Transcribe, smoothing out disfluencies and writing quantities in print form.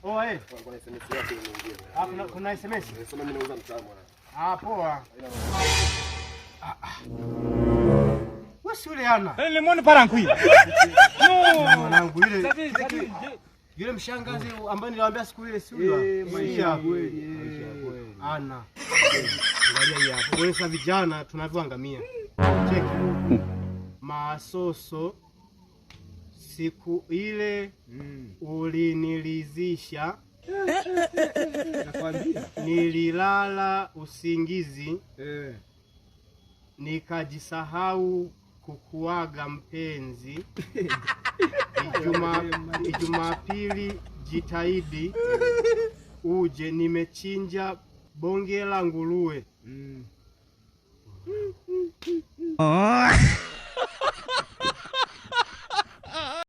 Oh, eh. Kuna SMS? Sema mimi nauza mtamu. Poa. Wewe yule ana. Ile muone parangu hii. No, mwanangu yule mshangazi ambaye niliwaambia siku ile si yule. Maisha kweli. Ana. Angalia hii hapo. Wewe vijana tunavyoangamia. Cheki. Masoso siku ile ulinilizisha. Nakwambia. Nililala usingizi. Nikajisahau kukuaga mpenzi. Jumapili jitahidi uje, nimechinja bonge la nguruwe.